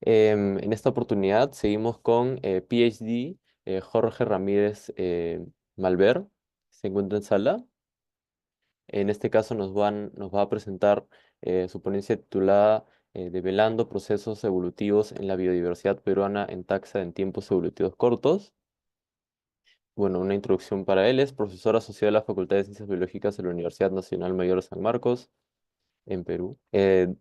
En esta oportunidad seguimos con PhD Jorge Ramírez Malver, se encuentra en sala. En este caso nos va a presentar su ponencia titulada Develando procesos evolutivos en la biodiversidad peruana en taxa en tiempos evolutivos cortos. Bueno, una introducción para él: es profesor asociado de la Facultad de Ciencias Biológicas de la Universidad Nacional Mayor de San Marcos, en Perú.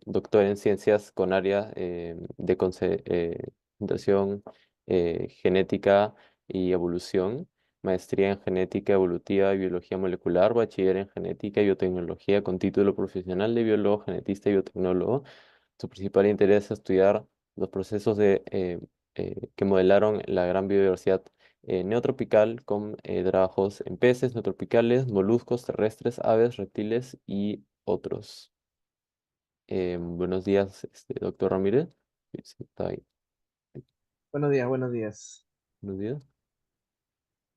Doctor en ciencias con área de concentración, genética y evolución. Maestría en genética evolutiva y biología molecular. Bachiller en genética y biotecnología con título profesional de biólogo, genetista y biotecnólogo. Su principal interés es estudiar los procesos que modelaron la gran biodiversidad neotropical, con trabajos en peces neotropicales, moluscos terrestres, aves, reptiles y otros. Buenos días, doctor Ramírez. Sí, está ahí. Buenos días, buenos días. Buenos días.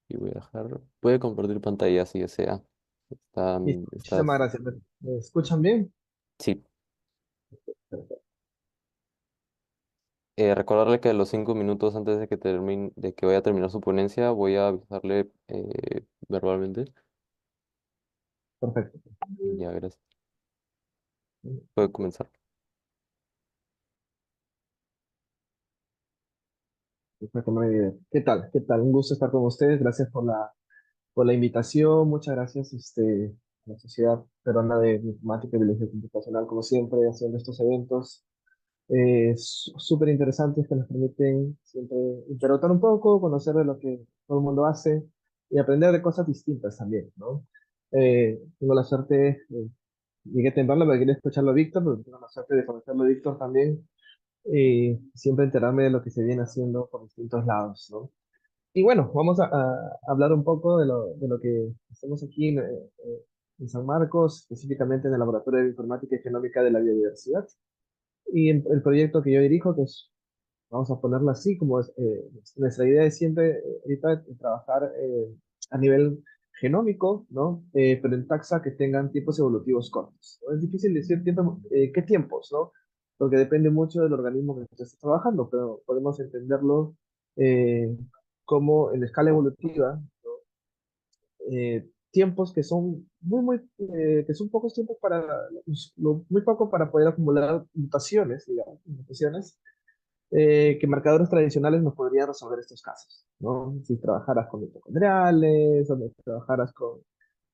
Y voy a dejar. Puede compartir pantalla si desea. Sí, muchísimas Estás. gracias. ¿Me escuchan bien? Sí. Recordarle que a los 5 minutos antes de que de que vaya a terminar su ponencia, voy a avisarle verbalmente. Perfecto. Ya, gracias. Puede comenzar. Perfecto, muy bien. ¿Qué tal? ¿Qué tal? Un gusto estar con ustedes. Gracias por la invitación. Muchas gracias a la Sociedad Peruana de Informática y Biología Computacional, como siempre, haciendo estos eventos súper interesantes que nos permiten siempre interactuar un poco, conocer de lo que todo el mundo hace y aprender de cosas distintas también, ¿no? Tengo la suerte, llegué temprano porque quería escucharlo a Víctor, pero tengo la suerte de conocerlo a Víctor también y siempre enterarme de lo que se viene haciendo por distintos lados, ¿no? Y bueno, vamos a hablar un poco de lo que hacemos aquí en San Marcos, específicamente en el Laboratorio de Informática y Genómica de la Biodiversidad. Y el proyecto que yo dirijo, que es, vamos a ponerlo así, como es, nuestra idea es siempre ahorita trabajar a nivel genómico, ¿no? Pero en taxa que tengan tiempos evolutivos cortos, ¿no? Es difícil decir qué tiempos, ¿no? Porque depende mucho del organismo que se esté trabajando, pero podemos entenderlo eh, como en escala evolutiva, tiempos que son que son pocos tiempos muy poco para poder acumular mutaciones, digamos, mutaciones que marcadores tradicionales nos podrían resolver estos casos, ¿no? Si trabajaras con mitocondriales, o si trabajaras con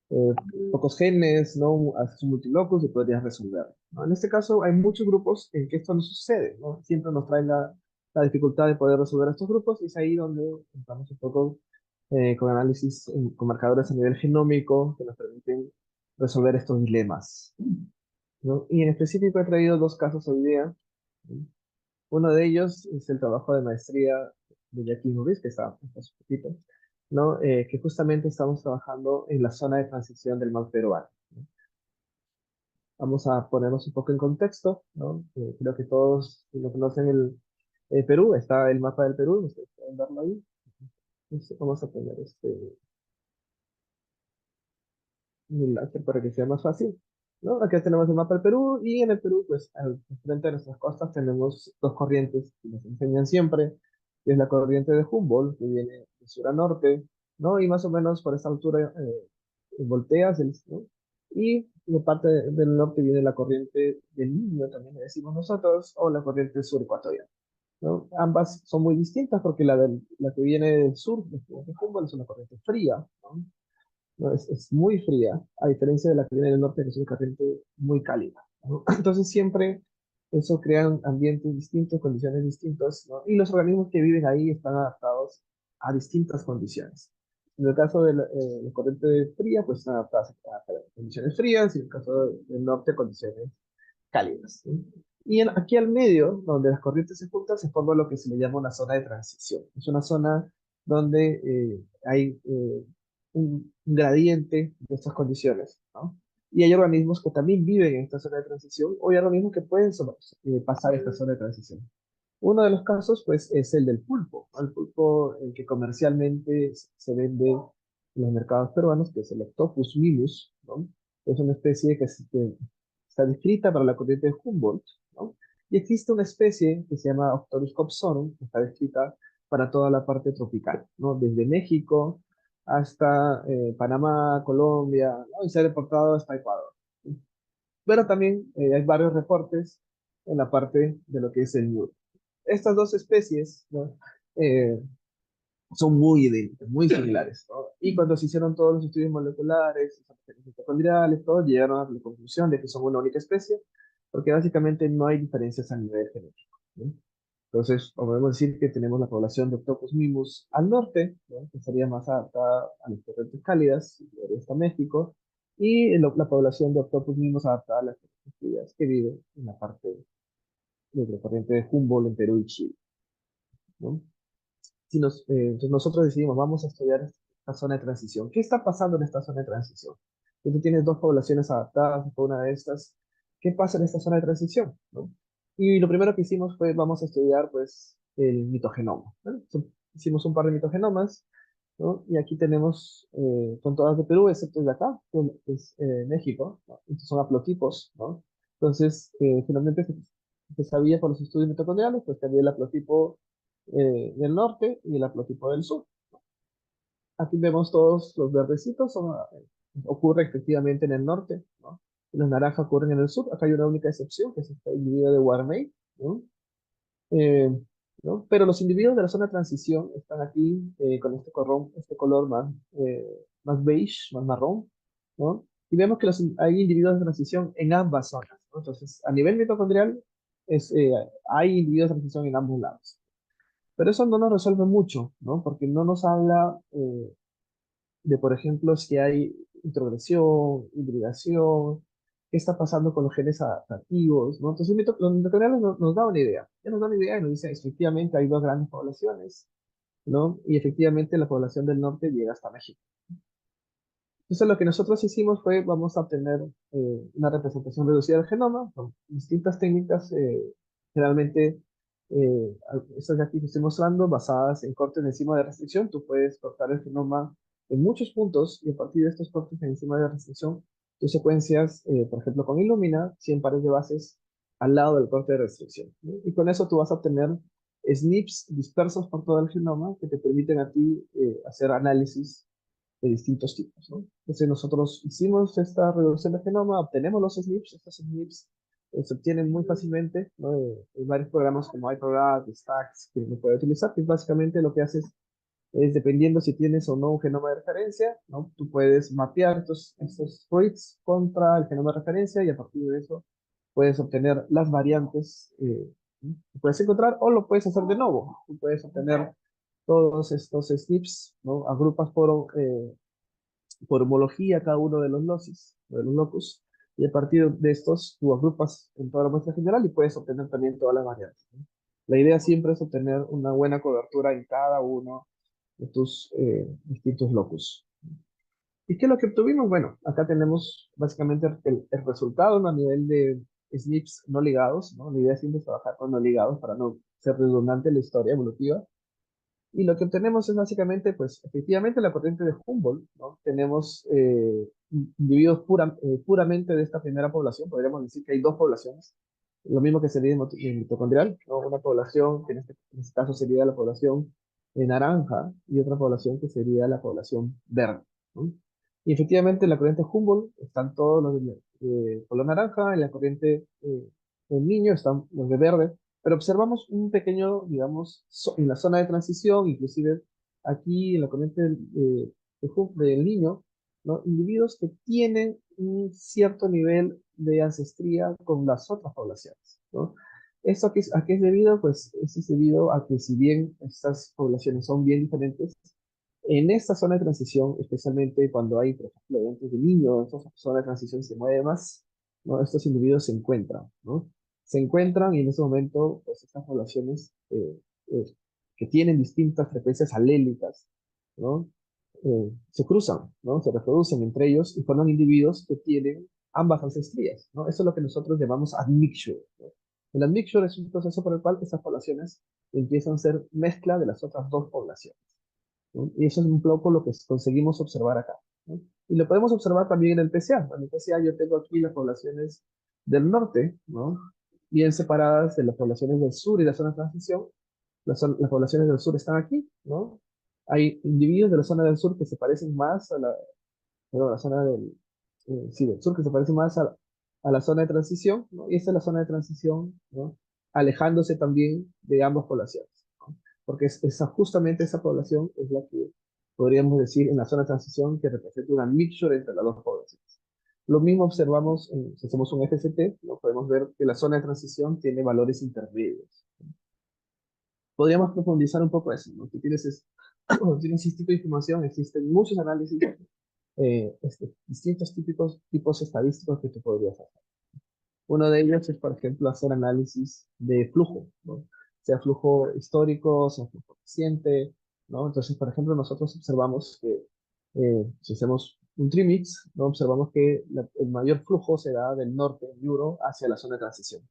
eh, pocos genes, ¿no? Haces un multilocus y podrías resolverlo, ¿no? En este caso hay muchos grupos en que esto no sucede, ¿no? Siempre nos trae la dificultad de poder resolver estos grupos y es ahí donde entramos un poco con análisis, con marcadores a nivel genómico que nos permiten resolver estos dilemas, ¿no? Y en específico he traído dos casos hoy día, ¿no? Uno de ellos es el trabajo de maestría de Jackie Ruiz, que está hace poquito, ¿no? Que justamente estamos trabajando en la zona de transición del mar peruano, ¿no? Vamos a ponernos un poco en contexto, ¿no? Creo que todos lo conocen el Perú, está el mapa del Perú, ustedes pueden verlo ahí. Entonces, vamos a poner un enlace para que sea más fácil, ¿no? Aquí tenemos el mapa del Perú y en el Perú, pues, frente a nuestras costas tenemos dos corrientes que nos enseñan siempre, que es la corriente de Humboldt, que viene de sur a norte, ¿no? Y más o menos por esta altura volteas, ¿no? Y de parte del norte viene la corriente del Niño, también le decimos nosotros, o la corriente sur ecuatorial, ¿no? Ambas son muy distintas porque la que viene del sur, de Humboldt, es una corriente fría, ¿no? ¿No? Es muy fría, a diferencia de la que viene del norte, que es una corriente muy cálida, ¿no? Entonces siempre eso crea ambientes distintos, condiciones distintas, ¿no? Y los organismos que viven ahí están adaptados a distintas condiciones. En el caso de la corriente fría, pues están adaptadas a condiciones frías, y en el caso del norte, condiciones cálidas, ¿sí? Y aquí al medio, donde las corrientes se juntan, se forma lo que se le llama una zona de transición. Es una zona donde hay un gradiente de estas condiciones, ¿no? Y hay organismos que también viven en esta zona de transición, o hay organismos que pueden pasar esta zona de transición. Uno de los casos, pues, es el del pulpo, ¿no? El pulpo, el que comercialmente se vende en los mercados peruanos, que es el Octopus milus, ¿no? Es una especie que está descrita para la corriente de Humboldt, ¿no? Y existe una especie que se llama Octorus copsorum, que está descrita para toda la parte tropical, ¿no? Desde México hasta Panamá, Colombia, ¿no? Y se ha deportado hasta Ecuador. Pero también hay varios reportes en la parte de lo que es el New. Estas dos especies, ¿no? Eh, son muy idénticas, muy similares, ¿no? Y cuando se hicieron todos los estudios moleculares, mitocondriales, todos llegaron a la conclusión de que son una única especie, porque básicamente no hay diferencias a nivel genético, ¿no? Entonces, podemos decir que tenemos la población de Octopus mimus al norte, ¿no? Que sería más adaptada a las corrientes cálidas, y hasta México, y la población de Octopus mimus adaptada a las corrientes frías, que vive en la parte de la corriente de Humboldt en Perú y Chile, ¿no? Si entonces nosotros decidimos, vamos a estudiar esta zona de transición. ¿Qué está pasando en esta zona de transición? Si tú tienes dos poblaciones adaptadas a una de estas, ¿qué pasa en esta zona de transición? ¿No? Y lo primero que hicimos fue, vamos a estudiar, pues, el mitogenoma, ¿no? Hicimos un par de mitogenomas, ¿no? Y aquí tenemos, son todas de Perú, excepto de acá, que es México, ¿no? Estos son haplotipos, ¿no? Entonces, finalmente se sabía por los estudios mitocondriales, pues que había el haplotipo del norte y el haplotipo del sur. Aquí vemos todos los verdecitos, ocurre efectivamente en el norte, ¿no? Y los naranjas ocurren en el sur. Acá hay una única excepción, que es este individuo de Warmay, ¿no? Eh, ¿No? Pero los individuos de la zona de transición están aquí con este color más beige, más marrón, ¿no? Y vemos que hay individuos de transición en ambas zonas, ¿no? Entonces, a nivel mitocondrial, es, eh, hay individuos de transición en ambos lados. Pero eso no nos resuelve mucho, ¿no? Porque no nos habla de, por ejemplo, si hay introgresión, hibridación, qué está pasando con los genes adaptativos, ¿no? Entonces, los mitocondriales nos da una idea. Ya nos da una idea y nos dice, efectivamente, hay dos grandes poblaciones, ¿no? Y efectivamente la población del norte llega hasta México. Entonces, lo que nosotros hicimos fue, vamos a obtener una representación reducida del genoma con distintas técnicas, generalmente, estas de aquí que estoy mostrando, basadas en cortes de enzima de restricción. Tú puedes cortar el genoma en muchos puntos y a partir de estos cortes de enzima de restricción, tú secuencias, por ejemplo, con Illumina, 100 pares de bases al lado del corte de restricción, ¿no? Y con eso tú vas a obtener SNPs dispersos por todo el genoma que te permiten a ti hacer análisis de distintos tipos, ¿no? Entonces nosotros hicimos esta reducción de genoma, obtenemos los SNPs, estos SNPs se obtienen muy fácilmente, ¿no? Hay varios programas como iPrograph, Stacks, que uno puede utilizar, que básicamente lo que haces es, dependiendo si tienes o no un genoma de referencia, ¿no? Tú puedes mapear estos reads contra el genoma de referencia y a partir de eso puedes obtener las variantes que puedes encontrar o lo puedes hacer de nuevo. Tú puedes obtener todos estos SNPs, ¿no? Agrupas por homología cada uno de los locis, de los locus, y a partir de estos tú agrupas en toda la muestra general y puedes obtener también todas las variantes, ¿no? La idea siempre es obtener una buena cobertura en cada uno de tus distintos locus. ¿Y qué es lo que obtuvimos? Bueno, acá tenemos básicamente el resultado, ¿no? A nivel de SNPs no ligados, ¿no? La idea siempre es trabajar con no ligados para no ser redundante en la historia evolutiva. Y lo que obtenemos es básicamente, pues, efectivamente la corriente de Humboldt, ¿no? Tenemos individuos puramente de esta primera población, podríamos decir que hay dos poblaciones, lo mismo que sería en mitocondrial, ¿no? Una población que en este caso sería la población naranja y otra población que sería la población verde, ¿no? Y efectivamente en la corriente Humboldt están todos los de color naranja, en la corriente del niño están los de verde, pero observamos un pequeño, digamos, en la zona de transición, inclusive aquí en la corriente del niño, ¿no? Individuos que tienen un cierto nivel de ancestría con las otras poblaciones, ¿no? ¿Esto a qué es debido? Pues eso es debido a que si bien estas poblaciones son bien diferentes, en esta zona de transición, especialmente cuando hay, por ejemplo, eventos de niños, esta zona de transición se mueve más, ¿no? Estos individuos se encuentran, ¿no? Se encuentran y en ese momento, pues estas poblaciones eh, que tienen distintas frecuencias alélicas, ¿no? Se cruzan, ¿no? Se reproducen entre ellos y forman individuos que tienen ambas ancestrías, ¿no? Eso es lo que nosotros llamamos admixture, ¿no? El admixture es un proceso por el cual estas poblaciones empiezan a ser mezcla de las otras dos poblaciones, ¿no? Y eso es un poco lo que conseguimos observar acá, ¿no? Y lo podemos observar también en el PCA. En el PCA yo tengo aquí las poblaciones del norte, ¿no? bien separadas de las poblaciones del sur y la zona de transición. Las poblaciones del sur están aquí, ¿no? Hay individuos de la zona del sur que se parecen más a la zona sí, del sur, que se parece más a la zona de transición, ¿no? Y esta es la zona de transición, ¿no? Alejándose también de ambas poblaciones, ¿no? Porque justamente esa población es la que podríamos decir en la zona de transición que representa una mixture entre las dos poblaciones. Lo mismo observamos si hacemos un FCT, ¿no? Podemos ver que la zona de transición tiene valores intermedios. Podríamos profundizar un poco eso, ¿no? Que tienes este tipo de información, existen muchos análisis, distintos tipos estadísticos que tú podrías hacer. Uno de ellos es, por ejemplo, hacer análisis de flujo, ¿no? Sea flujo histórico, sea flujo reciente, ¿no? Entonces, por ejemplo, nosotros observamos que si hacemos un trimix, ¿no? Observamos que el mayor flujo se da del norte en Euro hacia la zona de transición,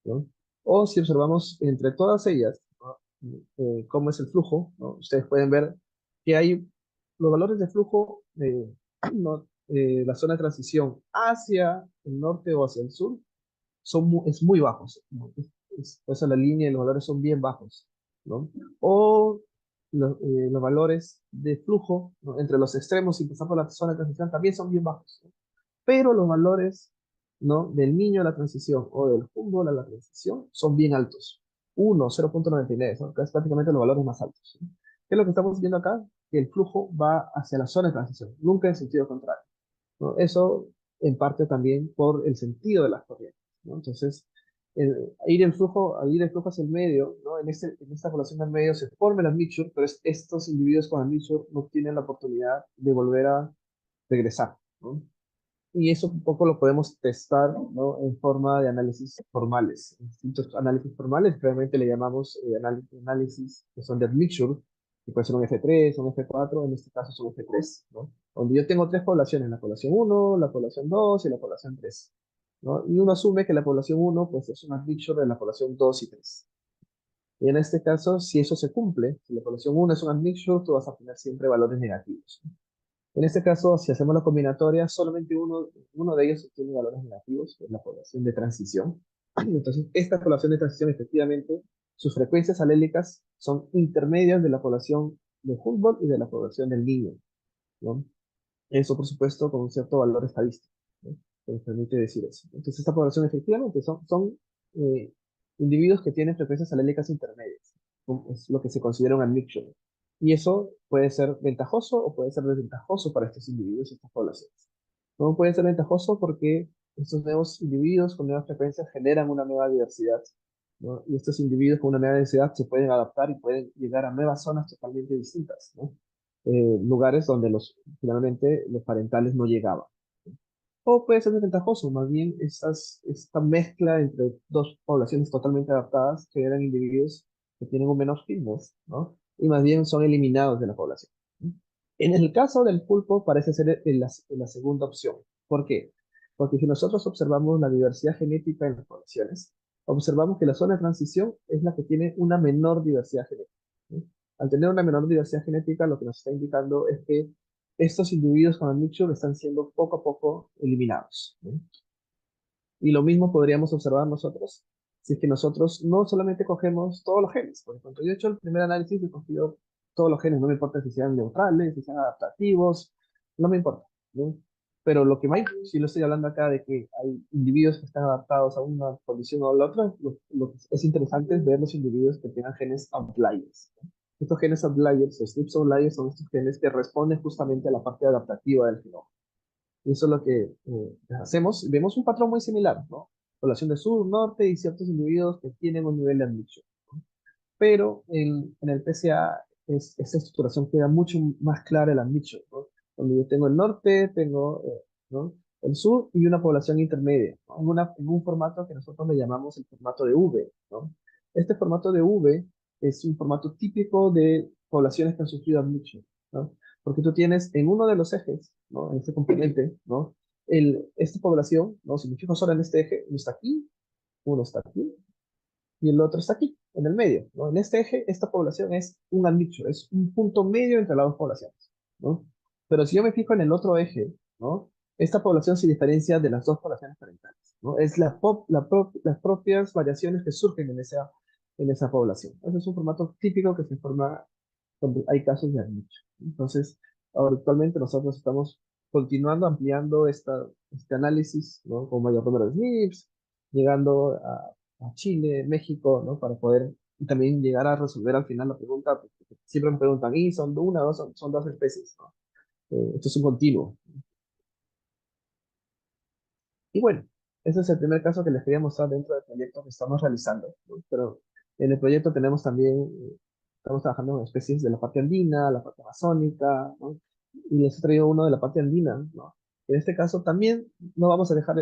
¿no? O si observamos entre todas ellas, ¿no? Cómo es el flujo, ¿no? Ustedes pueden ver que hay los valores de flujo de ¿no? La zona de transición hacia el norte o hacia el sur es muy bajos, ¿no? Por eso la línea y los valores son bien bajos, ¿no? O los valores de flujo, ¿no? Entre los extremos y pasar por la zona de transición también son bien bajos, ¿no? Pero los valores, ¿no? Del niño a la transición o del fútbol a la transición son bien altos. 1, 0.99, ¿no? Que es prácticamente los valores más altos, ¿no? ¿Qué es lo que estamos viendo acá? Que el flujo va hacia la zona de transición, nunca en sentido contrario, ¿no? Eso en parte también por el sentido de las corrientes, ¿no? Entonces, al ir el flujo hacia el medio, ¿no? En esta población del medio se forma el admixture, pero estos individuos con admixture no tienen la oportunidad de volver a regresar, ¿no? Y eso un poco lo podemos testar, ¿no? En forma de análisis formales. Distintos análisis formales, realmente le llamamos análisis que son de admixture, que puede ser un F3, un F4, en este caso son F3, ¿no? Donde yo tengo tres poblaciones, la población uno, la población 2 y la población 3, ¿no? Y uno asume que la población uno pues, es un admixture de la población 2 y 3. Y en este caso, si eso se cumple, si la población uno es un admixture, tú vas a tener siempre valores negativos. En este caso, si hacemos la combinatoria, solamente uno de ellos tiene valores negativos, que es la población de transición. Entonces, esta población de transición, efectivamente, sus frecuencias alélicas son intermedias de la población de Humboldt y de la población del niño, ¿no? Eso, por supuesto, con un cierto valor estadístico, ¿no? Que nos permite decir eso. Entonces, esta población, efectivamente, son eh, individuos que tienen frecuencias alélicas intermedias. ¿No? Es lo que se considera un admixture. Y eso puede ser ventajoso o puede ser desventajoso para estos individuos y estas poblaciones. ¿Cómo puede ser ventajoso? Porque estos nuevos individuos con nuevas frecuencias generan una nueva diversidad, ¿no? Y estos individuos con una nueva diversidad se pueden adaptar y pueden llegar a nuevas zonas totalmente distintas, ¿no? Lugares donde finalmente los parentales no llegaban. O puede ser desventajoso, más bien esta mezcla entre dos poblaciones totalmente adaptadas generan individuos que tienen un menor fitness, ¿no? Y más bien son eliminados de la población. En el caso del pulpo parece ser la segunda opción. ¿Por qué? Porque si nosotros observamos la diversidad genética en las poblaciones, observamos que la zona de transición es la que tiene una menor diversidad genética, ¿sí? Al tener una menor diversidad genética, lo que nos está indicando es que estos individuos con el nicho están siendo poco a poco eliminados, ¿sí? Y lo mismo podríamos observar nosotros si es que nosotros no solamente cogemos todos los genes, porque cuando yo he hecho el primer análisis, he cogido todos los genes, no me importa si sean neutrales, si sean adaptativos, no me importa, ¿no? Pero lo que más, si lo estoy hablando acá de que hay individuos que están adaptados a una condición o a la otra, lo que es interesante es ver los individuos que tengan genes outliers, ¿no? Estos genes outliers, o SNPs outliers, son estos genes que responden justamente a la parte adaptativa del genoma. Y eso es lo que hacemos. Vemos un patrón muy similar, ¿no? Población de sur, norte y ciertos individuos que tienen un nivel de admixture, ¿no? Pero en el PCA esta estructuración queda mucho más clara el admixture, ¿no? Donde yo tengo el norte, tengo ¿no? El sur y una población intermedia, ¿no? En un formato que nosotros le llamamos el formato de V, ¿no? Este formato de V es un formato típico de poblaciones que han sufrido admixture, ¿no? Porque tú tienes en uno de los ejes, ¿no? En este componente, ¿no? Esta población, ¿no? Si me fijo solo en este eje, uno está aquí, y el otro está aquí, en el medio, ¿no? En este eje, esta población es un admixture, es un punto medio entre las dos poblaciones, ¿no? Pero si yo me fijo en el otro eje, ¿no? Esta población se diferencia de las dos poblaciones parentales, ¿no? Es las propias variaciones que surgen en esa población. Ese es un formato típico que se forma cuando hay casos de nicho. Entonces, ahora actualmente nosotros estamos continuando ampliando este análisis, ¿no? Con mayor número de SNPs, llegando a Chile, México, ¿no? Para poder y también llegar a resolver al final la pregunta, porque siempre me preguntan, ¿y son una o dos, son dos especies? ¿No? Esto es un continuo. Y bueno, ese es el primer caso que les quería mostrar dentro del proyecto que estamos realizando, ¿no? Pero en el proyecto tenemos también, estamos trabajando en especies de la parte andina, la parte amazónica, ¿no? Y les he traído uno de la parte andina, ¿no? En este caso también no vamos a dejar,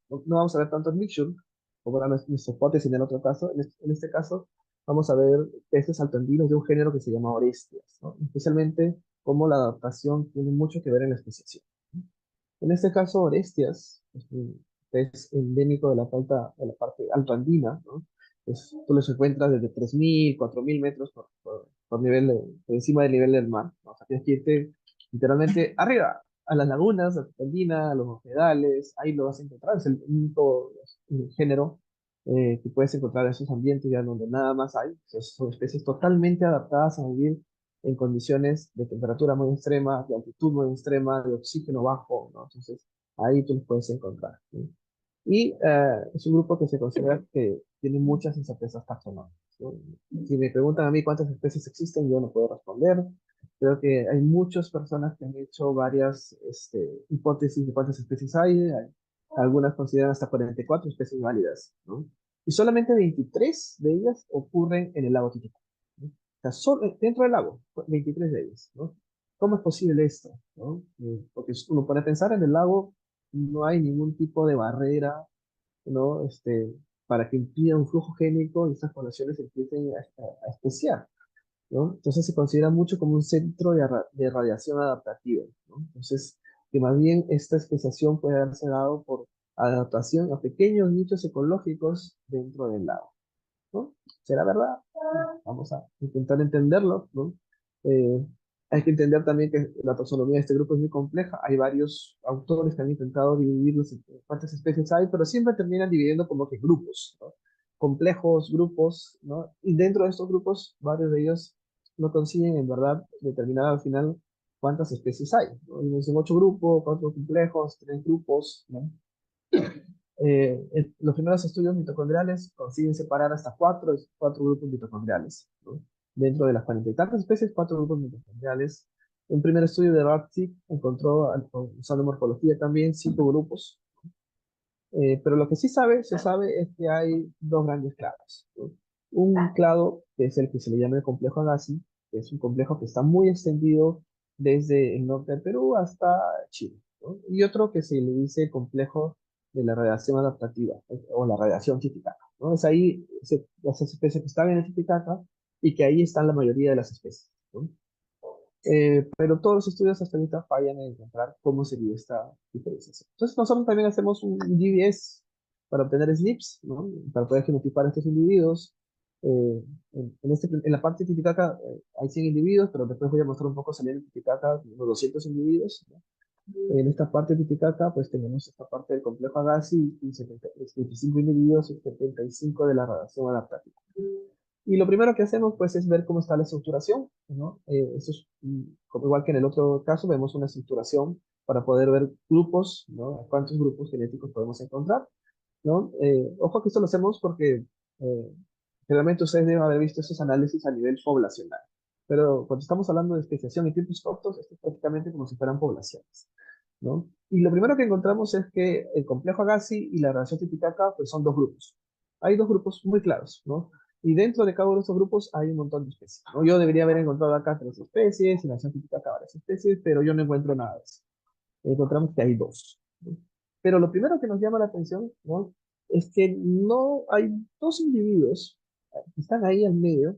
no vamos a ver tanto el mixture, como era nuestra hipótesis en el otro caso. En este caso vamos a ver peces altoandinos de un género que se llama Orestias, ¿no? Especialmente cómo la adaptación tiene mucho que ver en la especiación. En este caso, Orestias es un pez endémico de la parte altoandina, ¿no? Tú los encuentras desde 3.000, 4.000 metros por nivel por encima del nivel del mar, ¿no? O sea, tienes que irte literalmente arriba, a las lagunas, a la andina, a los humedales, ahí lo vas a encontrar. Es el único género que puedes encontrar en esos ambientes ya donde nada más hay. Son especies totalmente adaptadas a vivir en condiciones de temperatura muy extrema, de altitud muy extrema, de oxígeno bajo, ¿no? Entonces, ahí tú los puedes encontrar, ¿no? Y es un grupo que se considera que tiene muchas incertezas taxonómicas, ¿no? Si me preguntan a mí cuántas especies existen, yo no puedo responder. Creo que hay muchas personas que han hecho varias hipótesis de cuántas especies algunas consideran hasta 44 especies válidas, ¿no? Y solamente 23 de ellas ocurren en el lago Titicaca, ¿no? O sea, solo dentro del lago, 23 de ellas, ¿no? ¿Cómo es posible esto? ¿No? Porque uno puede pensar en el lago, no hay ningún tipo de barrera, ¿no? Para que impida un flujo génico y estas poblaciones empiecen a especiar, ¿no? Entonces se considera mucho como un centro de radiación adaptativa, ¿no? Entonces, que más bien esta especiación puede haberse dado por adaptación a pequeños nichos ecológicos dentro del lago, ¿no? ¿Será verdad? Vamos a intentar entenderlo, ¿no? Eh, Hay que entender también que la taxonomía de este grupo es muy compleja. Hay varios autores que han intentado dividirlos en cuántas especies hay, pero siempre terminan dividiendo como que grupos, ¿no? Complejos grupos, ¿no? Y dentro de estos grupos, varios de ellos no consiguen en verdad determinar al final cuántas especies hay, ¿no? Y dicen 8 grupos, 4 complejos, 3 grupos, ¿no? Los primeros estudios mitocondriales consiguen separar hasta cuatro grupos mitocondriales, ¿no? Dentro de las 40 y tantas especies, 4 grupos mitocondriales. Un primer estudio de Raptic encontró, usando morfología también, 5 grupos. Pero lo que sí se sabe es que hay dos grandes clados, ¿no? Un clado, que es el que se le llama el complejo Agassi, que es un complejo que está muy extendido desde el norte del Perú hasta Chile, ¿no? Y otro que se le dice complejo de la radiación adaptativa, o la radiación Titicaca, ¿no? Es ahí las especies que están en el Titicaca y que ahí están la mayoría de las especies, ¿no? Pero todos los estudios hasta ahorita fallan en encontrar cómo sería esta diferenciación. Entonces nosotros también hacemos un GBS para obtener SNPs, ¿no? Para poder genotipar estos individuos. En la parte Titicaca hay 100 individuos, pero después voy a mostrar un poco saliendo en Titicaca unos 200 individuos, ¿no? En esta parte Titicaca pues tenemos esta parte del complejo Agassi y 25 individuos y 75 de la radiación adaptativa. Y lo primero que hacemos, pues, es ver cómo está la estructuración, ¿no? Esto es, como igual que en el otro caso, vemos una estructuración para poder ver grupos, ¿no? ¿Cuántos grupos genéticos podemos encontrar, ¿no? Ojo que esto lo hacemos porque realmente ustedes deben haber visto esos análisis a nivel poblacional. Pero cuando estamos hablando de especiación en tiempos cortos, esto es prácticamente como si fueran poblaciones, ¿no? Y lo primero que encontramos es que el complejo Agassi y la radiación Titicaca pues son dos grupos. Hay dos grupos muy claros, ¿no? Y dentro de cada uno de estos grupos hay un montón de especies, ¿no? Yo debería haber encontrado acá 3 especies, y la radiación Titicaca varias especies, pero yo no encuentro nada de eso. Encontramos que hay dos, ¿no? Pero lo primero que nos llama la atención, ¿no? Es que no hay dos individuos que están ahí al medio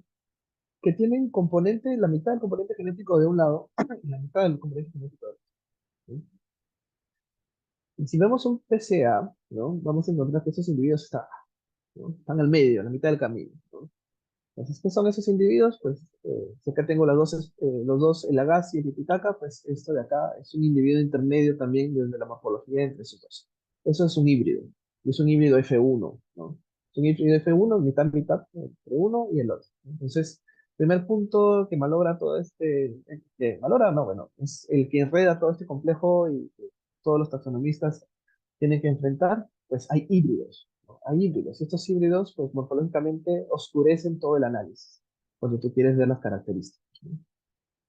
que tienen componente, la mitad del componente genético de un lado y la mitad del componente genético del otro, ¿no? Y si vemos un PCA, ¿no? Vamos a encontrar que esos individuos ¿no? Están al medio, a la mitad del camino, ¿no? Entonces, ¿qué son esos individuos? Pues Si acá tengo los dos, el Agassi y el Titicaca, pues esto de acá es un individuo intermedio también desde la morfología entre esos dos. Eso es un híbrido. Y es un híbrido F1, ¿no? Es un híbrido F1, mitad, mitad, entre uno y el otro. Entonces, primer punto que malogra todo que malogra, no, bueno, es el que enreda todo este complejo y que todos los taxonomistas tienen que enfrentar, pues hay híbridos, ¿no? Hay híbridos. Y estos híbridos, pues morfológicamente oscurecen todo el análisis, cuando tú quieres ver las características, ¿no?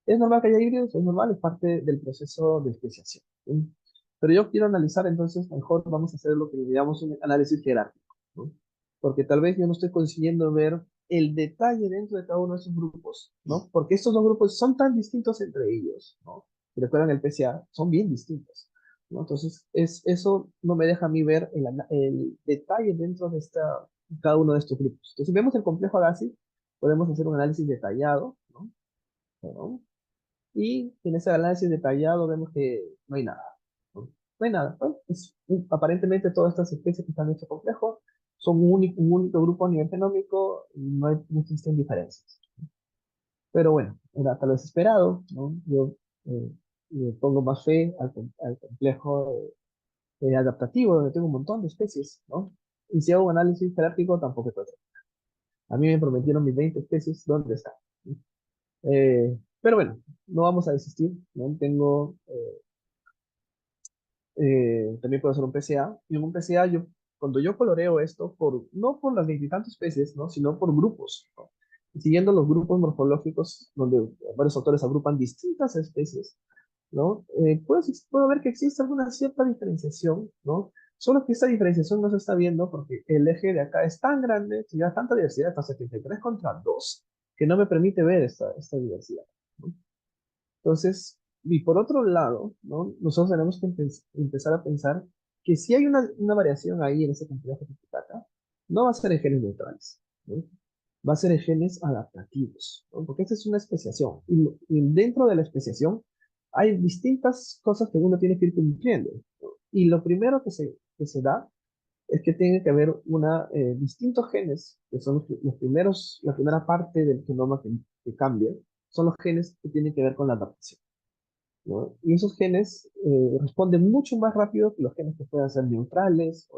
Es normal que haya híbridos, es normal, es parte del proceso de especiación, ¿sí? Pero yo quiero analizar, entonces, mejor vamos a hacer lo que llamamos un análisis jerárquico, ¿no? Porque tal vez yo no estoy consiguiendo ver el detalle dentro de cada uno de esos grupos, ¿no? Porque estos dos grupos son tan distintos entre ellos, ¿no? Si recuerdan el PCA, son bien distintos, ¿no? Entonces, eso no me deja a mí ver el detalle dentro de cada uno de estos grupos. Entonces, si vemos el complejo Agassi, podemos hacer un análisis detallado, ¿no? ¿No? Y en ese análisis detallado vemos que no hay nada, ¿no? No hay nada. Bueno, aparentemente todas estas especies que están en este complejo son un único grupo a nivel genómico y no existen diferencias. Pero bueno, era tal vez esperado, ¿no? Yo eh, le pongo más fe al complejo adaptativo, donde tengo un montón de especies, ¿no? Y si hago un análisis jerárquico, tampoco es otro. A mí me prometieron mis 20 especies, ¿dónde están? Pero bueno, no vamos a desistir, ¿no? También puedo hacer un PCA, y en un PCA cuando yo coloreo esto, no por las veintitantas especies, ¿no? Sino por grupos, ¿no? Y siguiendo los grupos morfológicos, donde varios autores agrupan distintas especies, ¿no? Puedo ver que existe alguna cierta diferenciación, ¿no? Solo que esta diferenciación no se está viendo porque el eje de acá es tan grande, tiene tanta diversidad, hasta 73 contra 2, que no me permite ver esta diversidad, ¿no? Entonces, y por otro lado, ¿no? Nosotros tenemos que empezar a pensar que si hay una variación ahí en ese complejo de Titicaca, no va a ser en genes neutrales, ¿no? Va a ser en genes adaptativos, ¿no? Porque esta es una especiación. Y dentro de la especiación hay distintas cosas que uno tiene que ir cumpliendo, ¿no? Y lo primero que se da es que tiene que haber distintos genes, que son los primeros, la primera parte del genoma que cambia, son los genes que tienen que ver con la adaptación, ¿no? Y esos genes responden mucho más rápido que los genes que puedan ser neutrales,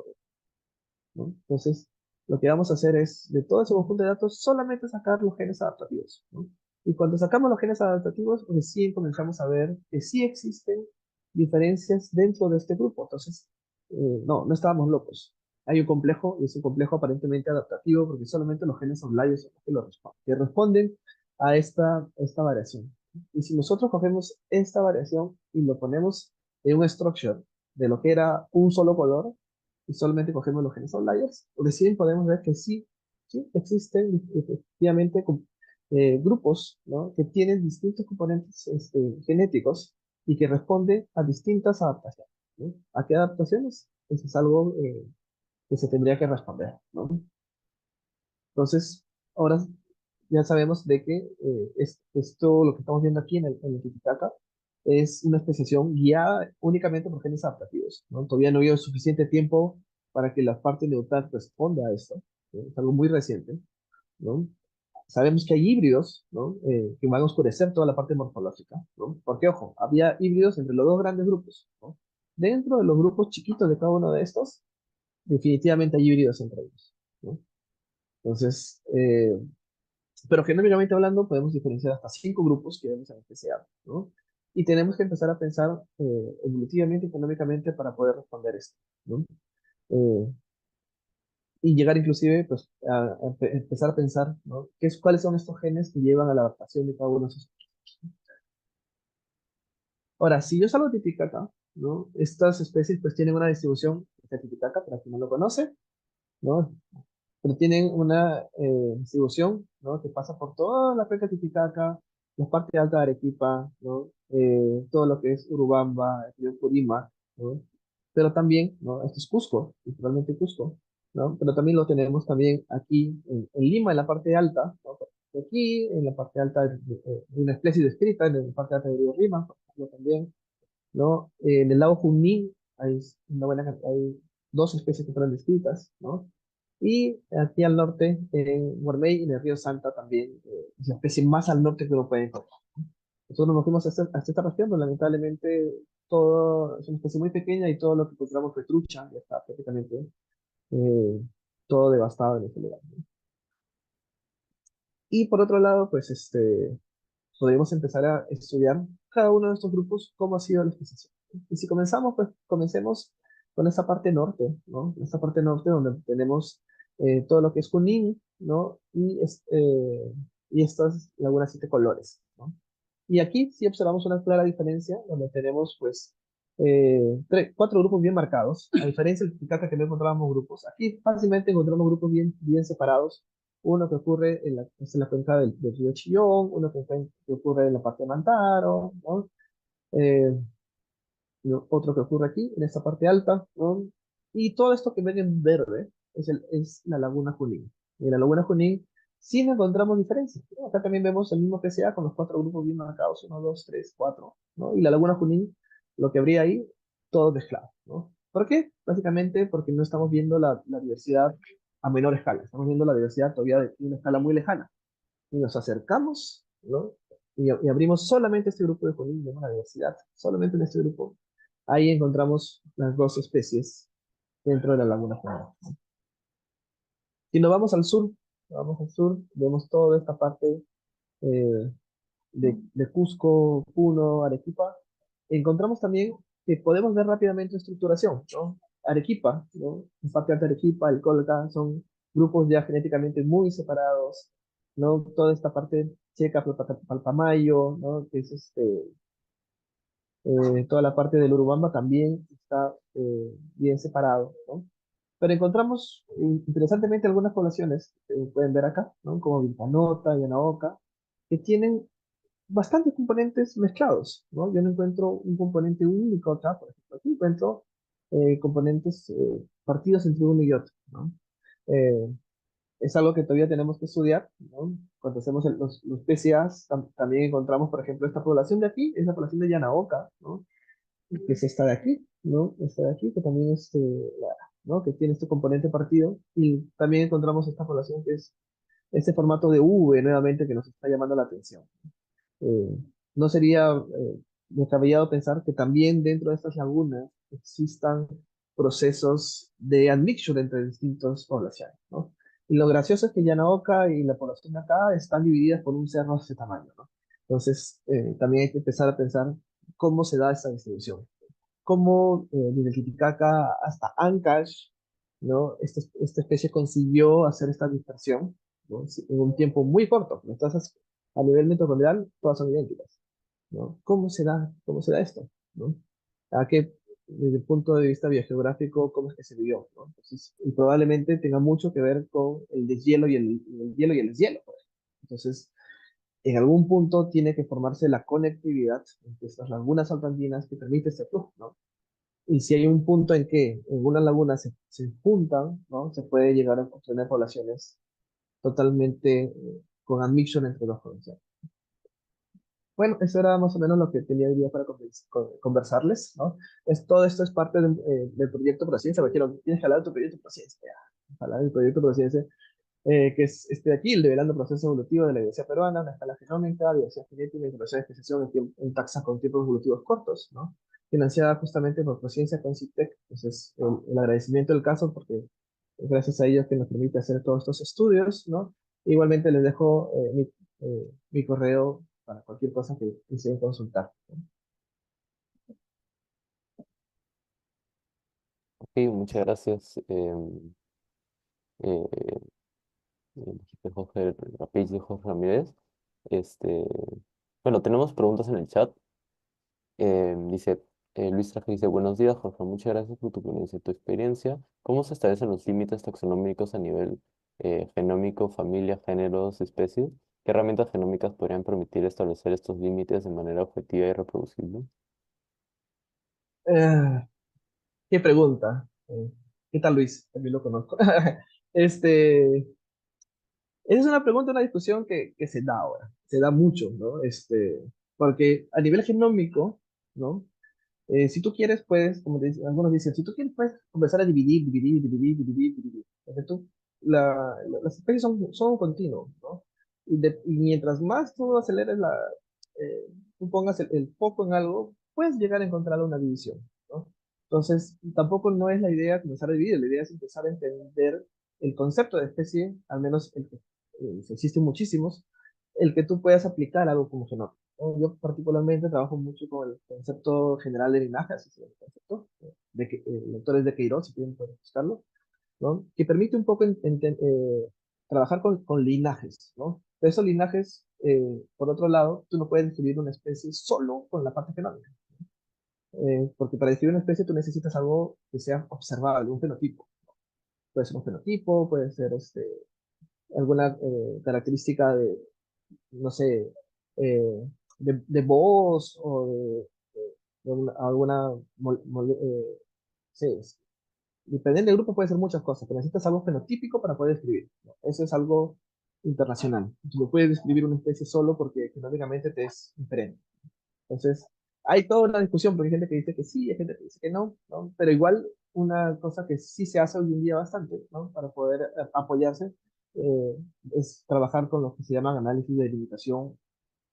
¿no? Entonces, lo que vamos a hacer es, de todo ese conjunto de datos, solamente sacar los genes adaptativos, ¿no? Y cuando sacamos los genes adaptativos, recién comenzamos a ver que sí existen diferencias dentro de este grupo. Entonces, no estábamos locos. Hay un complejo, y es un complejo aparentemente adaptativo, porque solamente los genes outliers son los que responden a esta variación. Y si nosotros cogemos esta variación y lo ponemos en un structure de lo que era un solo color, y solamente cogemos los genes outliers, recién podemos ver que sí existen efectivamente grupos, ¿no? Que tienen distintos componentes genéticos y que responden a distintas adaptaciones, ¿no? ¿A qué adaptaciones? Eso es algo que se tendría que responder, ¿no? Entonces, ahora ya sabemos de que esto, lo que estamos viendo aquí en el Titicaca, es una especiación guiada únicamente por genes adaptativos, ¿no? Todavía no había suficiente tiempo para que la parte neutral responda a esto, ¿no? Es algo muy reciente, ¿no? Sabemos que hay híbridos, ¿no? Que van a oscurecer toda la parte morfológica, ¿no? Porque, ojo, había híbridos entre los dos grandes grupos, ¿no? Dentro de los grupos chiquitos de cada uno de estos, definitivamente hay híbridos entre ellos, ¿no? Entonces, pero genéricamente hablando, podemos diferenciar hasta 5 grupos que vemos en el PCA, ¿no? Y tenemos que empezar a pensar evolutivamente y económicamente para poder responder esto, ¿no? Eh, y llegar inclusive pues, a empezar a pensar, ¿no? ¿Cuáles son estos genes que llevan a la adaptación de cada uno de esos? Ahora, si yo salgo de Titicaca, ¿no? Estas especies pues tienen una distribución de Titicaca, para quien no lo conoce, ¿no? Pero tienen una distribución, ¿no? Que pasa por toda la cuenca Titicaca, la parte alta de Arequipa, ¿no? Todo lo que es Urubamba, el río Purímac, ¿no? Pero también, ¿no? Esto es Cusco, principalmente Cusco, ¿no? Pero también lo tenemos también aquí en Lima, en la parte alta, ¿no? Aquí, en la parte alta de una especie descrita, en la parte alta del río Rima, por ejemplo, también, ¿no? En el lago Junín hay 2 especies que fueron descritas, ¿no? Y aquí al norte, en Guarmey y en el río Santa también, es la especie más al norte que uno puede encontrar. Nosotros nos fuimos hasta esta región, pero lamentablemente todo es una especie muy pequeña y todo lo que encontramos fue trucha, ya está prácticamente eh, todo devastado en ese lugar. Y por otro lado, pues podemos empezar a estudiar cada uno de estos grupos, cómo ha sido la especiación. Y si comenzamos, pues comencemos con esta parte norte, ¿no? Esta parte norte donde tenemos todo lo que es Junín, ¿no? Y estas lagunas siete colores, ¿no? Y aquí sí observamos una clara diferencia, donde tenemos, pues, cuatro grupos bien marcados. A diferencia del Titicaca que no encontrábamos grupos, aquí fácilmente encontramos grupos bien separados. Uno que ocurre en la cuenca del río Chillón, uno que ocurre en la parte de Mantaro, ¿no? Eh, Otro que ocurre aquí, en esta parte alta, ¿no? Y todo esto que ven en verde es la Laguna Junín. Y en la Laguna Junín sí no encontramos diferencias, ¿no? Acá también vemos el mismo PCA con los cuatro grupos bien marcados, uno, dos, tres, cuatro, ¿no? Y la Laguna Junín, lo que habría ahí, todo mezclado, ¿no? ¿Por qué? Básicamente porque no estamos viendo la diversidad a menor escala, estamos viendo la diversidad todavía de una escala muy lejana. Y nos acercamos, ¿no? Y abrimos solamente este grupo de Junín de una diversidad, solamente en este grupo ahí encontramos las dos especies dentro de la laguna Juana. Si nos vamos al sur, vemos toda esta parte eh, de Cusco, Puno, Arequipa. Encontramos también que podemos ver rápidamente estructuración, ¿no? Arequipa, ¿no? En parte alta Arequipa, el Colca, son grupos ya genéticamente muy separados, ¿no? Toda esta parte checa, Palpamayo, ¿no? Que es toda la parte del Urubamba también está bien separado, ¿no? Pero encontramos, interesantemente, algunas poblaciones, pueden ver acá, ¿no? Como Vilcanota, Yanaoca, que tienen bastantes componentes mezclados, ¿no? Yo no encuentro un componente único acá, por ejemplo, aquí encuentro componentes partidos entre uno y otro, ¿no? Eh, es algo que todavía tenemos que estudiar, ¿no? Cuando hacemos los PCAs, también encontramos, por ejemplo, esta población de aquí, es la población de Yanaoca, ¿no? Que es esta de aquí, ¿no? Esta de aquí, que también es, ¿no? Que tiene este componente partido, y también encontramos esta población que es este formato de V nuevamente que nos está llamando la atención. Eh, no sería descabellado pensar que también dentro de estas lagunas existan procesos de admixture entre distintas poblaciones, ¿no? Y lo gracioso es que Yanaoca y la población de acá están divididas por un cerro de ese tamaño, ¿no? Entonces, también hay que empezar a pensar cómo se da esta distribución, cómo desde Titicaca hasta Ancash, ¿no? Esta especie consiguió hacer esta dispersión, ¿no? Sí, en un tiempo muy corto. Entonces, a nivel mitocondrial, todas son idénticas, ¿no? Cómo se da esto, ¿no? A qué, desde el punto de vista biogeográfico, cómo es que se vivió, ¿no? Entonces, y probablemente tenga mucho que ver con el deshielo el hielo y el deshielo, pues. Entonces, en algún punto tiene que formarse la conectividad entre estas lagunas altoandinas que permite este flujo, ¿no? Y si hay un punto en que en una laguna se juntan, ¿no? Se puede llegar a obtener poblaciones totalmente con admixture entre dos poblaciones. Bueno, eso era más o menos lo que tenía hoy día para conversarles, ¿no? Todo esto es parte del proyecto Prociencia, porque tienes que hablar de tu proyecto Prociencia, ya. Hablar del proyecto Prociencia, que es este de aquí, el Develando el Proceso Evolutivo de la Diversidad Peruana, una escala genómica, diversidad genética y proceso de especiación en taxa con tiempos evolutivos cortos, ¿no? Financiada justamente por Prociencia con CITEC. Entonces, el agradecimiento del caso, porque es gracias a ellos que nos permite hacer todos estos estudios, ¿no? Igualmente les dejo mi correo para cualquier cosa que deseen consultar. Ok, muchas gracias, eh, dijiste Jorge, Rapid y Jorge Ramírez. Este, bueno, tenemos preguntas en el chat. Dice, Luis Traje dice, buenos días, Jorge, muchas gracias por tu ponencia y tu experiencia. ¿Cómo se establecen los límites taxonómicos a nivel genómico, familia, géneros, especies? ¿Qué herramientas genómicas podrían permitir establecer estos límites de manera objetiva y reproducible? Eh, ¿Qué pregunta? ¿Qué tal, Luis? También lo conozco. Este, esa es una pregunta, una discusión que se da ahora, se da mucho, ¿no? Porque a nivel genómico, ¿no? Si tú quieres, puedes, como algunos dicen, si tú quieres, puedes comenzar a dividir. ¿Entiendes tú? las especies son un continuo, ¿no? Y mientras más tú aceleres tú pongas el foco en algo, puedes llegar a encontrar una división, ¿no? Entonces, tampoco no es la idea comenzar a dividir, la idea es empezar a entender el concepto de especie, al menos el que existen muchísimos, el que tú puedas aplicar algo como genoma, ¿no? Yo particularmente trabajo mucho con el concepto general de linaje, así se llama el concepto, el autor es de Queiroz, si quieren pueden buscarlo, ¿no? Que permite un poco trabajar con linajes, ¿no? Pero esos linajes, por otro lado, tú no puedes describir una especie solo con la parte genómica, porque para describir una especie tú necesitas algo que sea observable, un fenotipo. Puede ser un fenotipo, puede ser alguna característica de, no sé, de voz o alguna, sí, dependiendo del grupo puede ser muchas cosas, pero necesitas algo fenotípico para poder describir, ¿no? Eso es algo internacional. Tú no puedes describir una especie solo porque genómicamente te es diferente. Entonces, hay toda una discusión, porque hay gente que dice que sí, hay gente que dice que no, ¿no? Pero igual una cosa que sí se hace hoy en día bastante, ¿no? Para poder apoyarse, eh, es trabajar con lo que se llaman análisis de limitación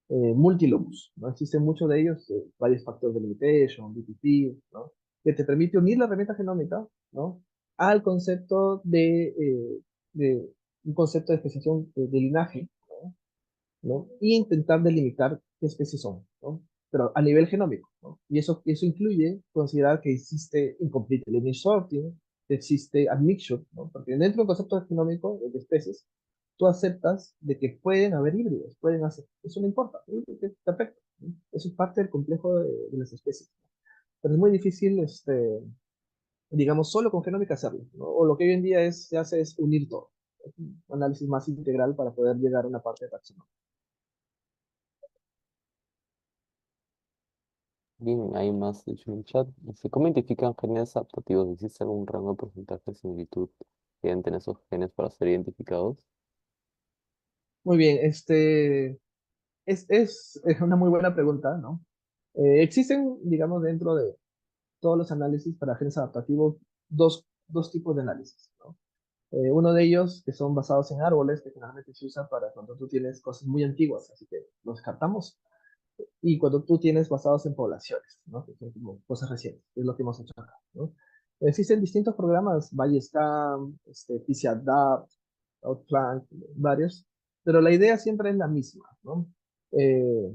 multilocus, ¿no? Existen muchos de ellos, varios factores de limitation, BPP, ¿no? Que te permite unir la herramienta genómica, ¿no? Al concepto de un concepto de especiación de linaje, ¿no? Y intentar delimitar qué especies son, ¿no? Pero a nivel genómico, ¿no? Y eso incluye considerar que existe incomplete lineage sorting, que existe admixture, ¿no? Porque dentro del concepto genómico de especies, tú aceptas de que pueden haber híbridos, pueden hacer, eso no importa, ¿no? Perfecto, ¿no? Eso es parte del complejo de las especies. Pero es muy difícil, digamos, solo con genómica hacerlo, ¿no? O lo que hoy en día se hace es unir todo. Es un análisis más integral para poder llegar a una parte de taxonomía. Bien, hay más, de hecho, en el chat. Dice, ¿cómo identifican genes adaptativos? ¿Existe algún rango de porcentaje de similitud que deben tener esos genes para ser identificados? Muy bien, es una muy buena pregunta, ¿no? Existen, digamos, dentro de todos los análisis para genes adaptativos, dos tipos de análisis, ¿no? Uno de ellos que son basados en árboles, que generalmente se usa para cuando tú tienes cosas muy antiguas, así que los descartamos, y cuando tú tienes basados en poblaciones, ¿no? Que son como cosas recientes, que es lo que hemos hecho acá, ¿no? Existen distintos programas, Bayescam, PCADAPT, Outplank, varios, pero la idea siempre es la misma, ¿no? Eh,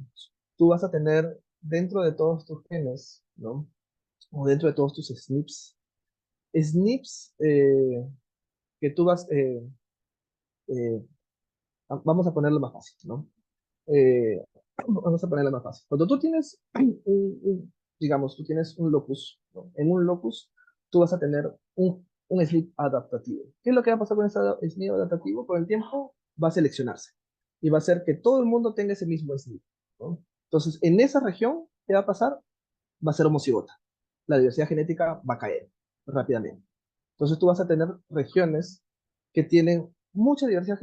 Tú vas a tener dentro de todos tus genes, ¿no? O dentro de todos tus SNPs que tú eh, vamos a ponerlo más fácil, ¿no? Eh, Vamos a ponerlo más fácil. Cuando tú tienes, digamos, tú tienes un locus, ¿no? En un locus tú vas a tener un SNP adaptativo. ¿Qué es lo que va a pasar con ese SNP adaptativo? Con el tiempo va a seleccionarse y va a hacer que todo el mundo tenga ese mismo SNP, ¿no? Entonces, en esa región, ¿qué va a pasar? Va a ser homocigota. La diversidad genética va a caer rápidamente. Entonces tú vas a tener regiones que tienen mucha diversidad,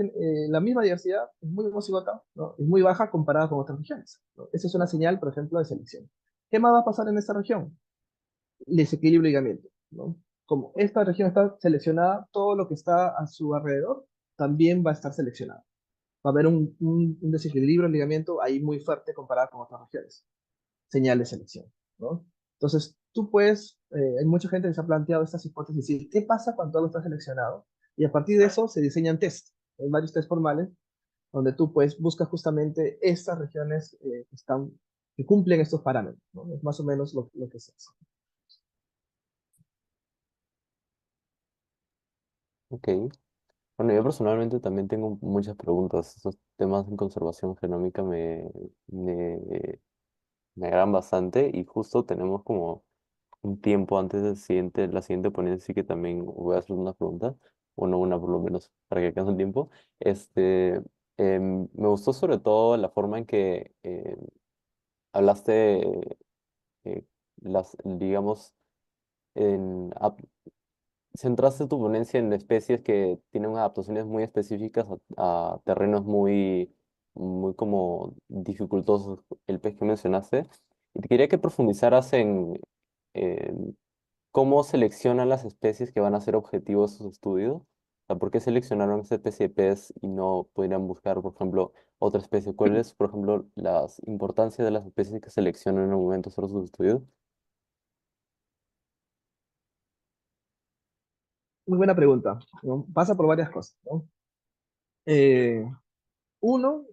la misma diversidad es muy homocigota, ¿no? Es muy baja comparada con otras regiones, ¿no? Esa es una señal, por ejemplo, de selección. ¿Qué más va a pasar en esta región? Desequilibrio y ligamiento, ¿no? Como esta región está seleccionada, todo lo que está a su alrededor también va a estar seleccionado. Va a haber un desequilibrio en ligamiento ahí muy fuerte comparado con otras regiones, señal de selección, ¿no? Entonces, tú puedes, hay mucha gente que se ha planteado estas hipótesis, decir, ¿qué pasa cuando algo está seleccionado? Y a partir de eso se diseñan test, hay varios test formales, donde tú pues buscas justamente estas regiones que cumplen estos parámetros, ¿no? Es más o menos lo que se hace. Ok. Bueno, yo personalmente también tengo muchas preguntas. Esos temas en conservación genómica me agradan bastante y justo tenemos como un tiempo antes la siguiente ponencia, así que también voy a hacer una pregunta, o no una por lo menos, para que alcance el tiempo. Este, Me gustó sobre todo la forma en que hablaste, digamos, en, centraste tu ponencia en especies que tienen adaptaciones muy específicas a terrenos muy como dificultosos, el pez que mencionaste. Y te quería que profundizaras en cómo seleccionan las especies que van a ser objetivos de sus estudios sea, ¿por qué seleccionaron esa especie de pez y no podrían buscar, por ejemplo, otra especie? ¿Cuál es, por ejemplo, las importancias de las especies que seleccionan en el momento de hacer sus estudios? Muy buena pregunta, ¿no? Pasa por varias cosas, ¿no? Eh, uno,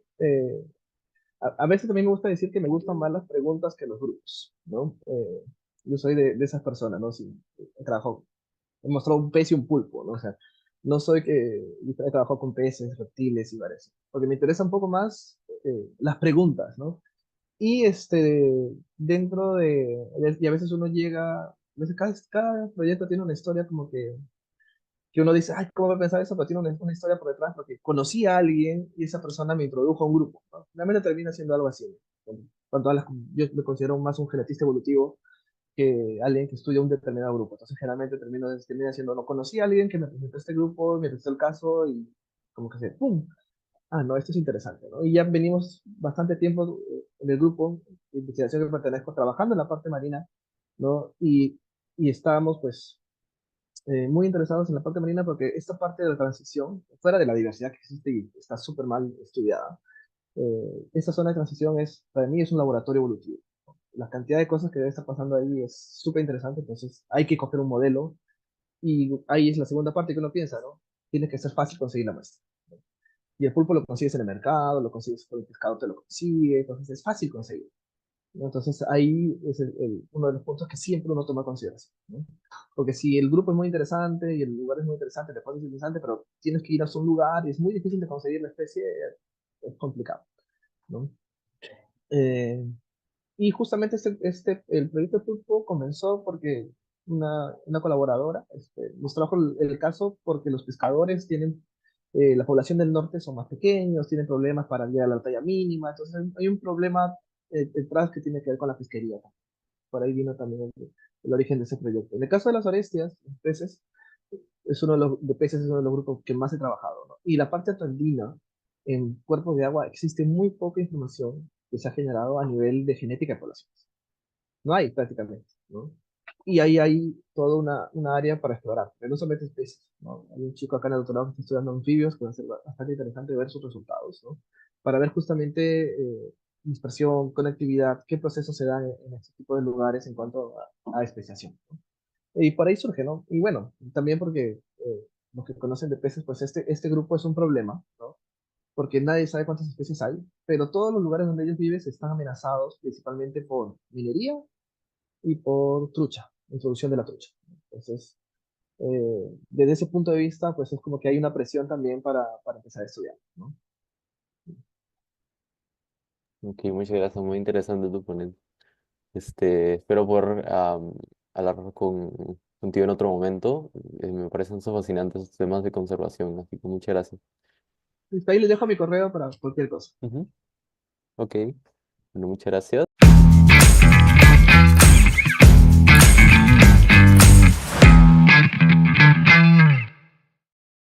a veces también me gusta decir que me gustan más las preguntas que los grupos, ¿no? Yo soy de esas personas, ¿no? Si trabajo, he mostrado un pez y un pulpo, ¿no? O sea, no soy que yo he trabajado con peces, reptiles y varios, porque me interesa un poco más las preguntas, ¿no? Y dentro y a veces uno llega, a veces cada proyecto tiene una historia como que uno dice, ay, ¿cómo voy a pensar eso? Pero tiene una historia por detrás, porque conocí a alguien y esa persona me introdujo a un grupo, ¿no? Realmente termina siendo algo así, ¿no? Con todas yo me considero más un genetista evolutivo que alguien que estudia un determinado grupo. Entonces, generalmente termina siendo, no conocí a alguien que me presentó este grupo, me presentó el caso y como que se, ¡pum! Ah, no, esto es interesante, ¿no? Y ya venimos bastante tiempo en el grupo de investigación que pertenezco trabajando en la parte marina, ¿no? Y estábamos, pues, muy interesados en la parte marina porque esta parte de la transición, fuera de la diversidad que existe y está súper mal estudiada, esta zona de transición para mí es un laboratorio evolutivo. La cantidad de cosas que debe estar pasando ahí es súper interesante, entonces hay que coger un modelo y ahí es la segunda parte que uno piensa, ¿no? Tiene que ser fácil conseguir la muestra. Y el pulpo lo consigues en el mercado, lo consigues por el pescado, te lo consigue, entonces es fácil conseguir, ¿no? Entonces ahí es uno de los puntos que siempre uno toma en consideración, ¿no? Porque si el grupo es muy interesante y el lugar es muy interesante, el es interesante, pero tienes que ir a un lugar y es muy difícil de conseguir la especie, es complicado, ¿no? Eh, y justamente el proyecto de Pulpo comenzó porque una colaboradora nos trajo el caso porque los pescadores tienen, la población del norte son más pequeños, tienen problemas para llegar a la talla mínima, entonces hay un problema detrás que tiene que ver con la pesquería. Por ahí vino también el origen de ese proyecto. En el caso de las orestias, los peces, de peces es uno de los grupos que más he trabajado, ¿no? Y la parte andina, en cuerpos de agua, existe muy poca información que se ha generado a nivel de genética de poblaciones. No hay prácticamente, ¿no? Y ahí hay toda una área para explorar, pero no solamente especies, ¿no? Hay un chico acá en el doctorado que está estudiando anfibios, que va a ser bastante interesante ver sus resultados, ¿no? Para ver justamente dispersión, conectividad, qué procesos se dan en este tipo de lugares en cuanto a especiación, ¿no? Y por ahí surge, ¿no? Y bueno, también porque los que conocen de peces, pues este grupo es un problema, ¿no? Porque nadie sabe cuántas especies hay, pero todos los lugares donde ellos viven están amenazados principalmente por minería y por trucha, introducción de la trucha. Entonces, desde ese punto de vista, pues es como que hay una presión también para empezar a estudiar, ¿no? Ok, muchas gracias, muy interesante tu ponente. Espero poder hablar contigo en otro momento. Me parecen so fascinantes estos temas de conservación, así que muchas gracias. Listo, ahí les dejo mi correo para cualquier cosa. Ujú. Ok, bueno, muchas gracias.